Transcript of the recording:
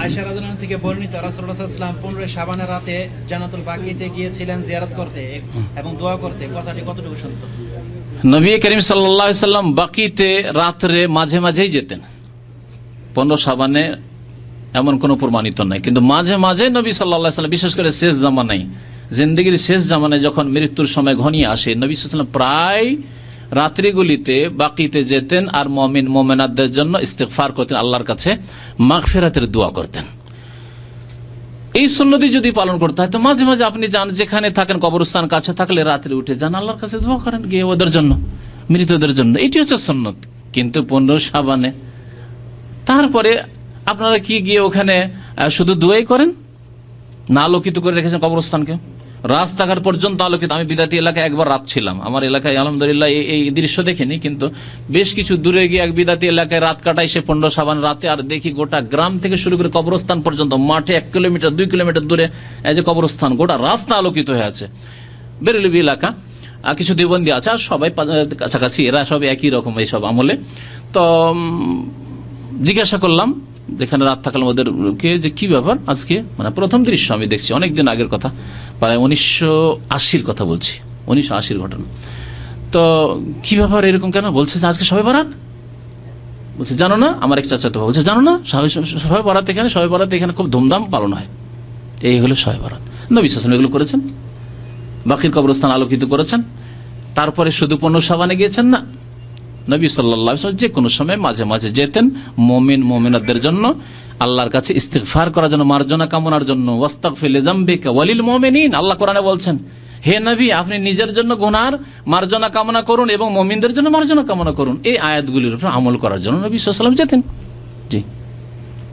আয়েশা রাদিয়াল্লাহু থেকে বর্ণিত রাসূলুল্লাহ সাল্লাল্লাহু আলাইহি ওয়াসাল্লাম 15 শাবানের রাতে জান্নাতুল বাকিতে গিয়েছিলেন জিয়ারত করতে এবং দোয়া করতে, কথাটি কতটুকু সত্য? নবী করিম সাল্লাল্লাহু আলাইহি সাল্লাম বাকিতে রাত্রে মাঝে মাঝেই যেতেন। 15 শাবানে এমন কোনো প্রমাণিত নাই, কিন্তু মাঝে মাঝে নবী সাল্লাল্লাহু আলাইহি সাল্লাম, বিশেষ করে শেষ জামানায়, জিন্দেগির শেষ জামানায় যখন মৃত্যুর সময় ঘনিয়ে আসে, নবী সাল্লাল্লাহু আলাইহি সাল্লাম প্রায় রাত্রিগুলিতে বাকিতে যেতেন আর মুমিন মুমিনাতদের জন্য ইস্তিগফার করতেন, আল্লাহর কাছে মাগফিরাতের দোয়া করতেন। এই সুন্নতি যদি পালন করতে হয় তো মাঝে মাঝে আপনি যান, যেখানে থাকেন, কবরস্থান কাছে থাকলে রাত্রে উঠে যান, আল্লাহর কাছে দোয়া করেন গিয়ে ওদের জন্য, মৃতদের জন্য। এটি হচ্ছে সুন্নত। কিন্তু 15 শাবানে তারপরে আপনারা কি গিয়ে ওখানে শুধু দোয়াই করেন? না আলোকিত করে রেখেছেন কবরস্থানকে, রাস্তাঘাট পর্যন্ত আলোকিত। আমি বিদাতি এলাকায় একবার রাত ছিলাম, আমার এলাকায় আলহামদুলিল্লাহ এই দৃশ্য দেখিনি, কিন্তু বেশ কিছু দূরে গিয়ে এক বিদাতি এলাকায় রাত কাটাই সে 15 শাবান রাতে, আর দেখি গোটা গ্রাম থেকে শুরু করে কবরস্থান পর্যন্ত, মাঠে 1 কিলোমিটার 2 কিলোমিটার দূরে এই যে কবরস্থান, গোটা রাস্তা আলোকিত হয়ে আছে। বেরেলবি এলাকা, আর কিছু দেবন্দি আছে, আর সবাই কাছাকাছি, এরা সব একই রকম এইসব আমলে। তো জিজ্ঞাসা করলাম যেখানে রাত থাকলাম ওদেরকে যে কি ব্যাপার আজকে, মানে প্রথম দৃশ্য আমি দেখছি, অনেকদিন আগের কথা, প্রায় 1980-র কথা বলছি, 1980-র ঘটনা। তো কি ব্যাপার এরকম কেন? বলছে যে আজকে শবে বরাত। বলছে জানো না? আমার এক চাচাতো ভাই বলছে জানো না শবে বরাত এখানে, শবে বরাত এখানে খুব ধুমধাম পালন হয়। এই হলো শবে বরাত। নবী সাল্লাল্লাহু আলাইহি ওয়াসাল্লাম এগুলো করেছেন, বাকির কবরস্থান আলোকিত করেছেন। তারপরে শুধু 15 শাবানে গিয়েছেন না, নবী সাল্লাল্লাহু আলাইহি ওয়াসাল্লাম যে কোনো সময় মাঝে মাঝে যেতেন মুমিন মুমিনাতদের জন্য, আল্লাহর কাছে ইস্তিগফার করার জন্য, মার্জনা কামনার জন্য। ওয়াস্তাগফির লিযামবিকা ওয়ালিল মুমিনিন, আল্লাহ কোরআনে বলছেন হে নবী আপনি নিজের জন্য গুনার মার্জনা কামনা করুন এবং মুমিনদের জন্য মার্জনা কামনা করুন। এই আয়াতগুলির উপর আমল করার জন্য নবী সাল্লাল্লাহু আলাইহি ওয়াসাল্লাম যেতেন। জি।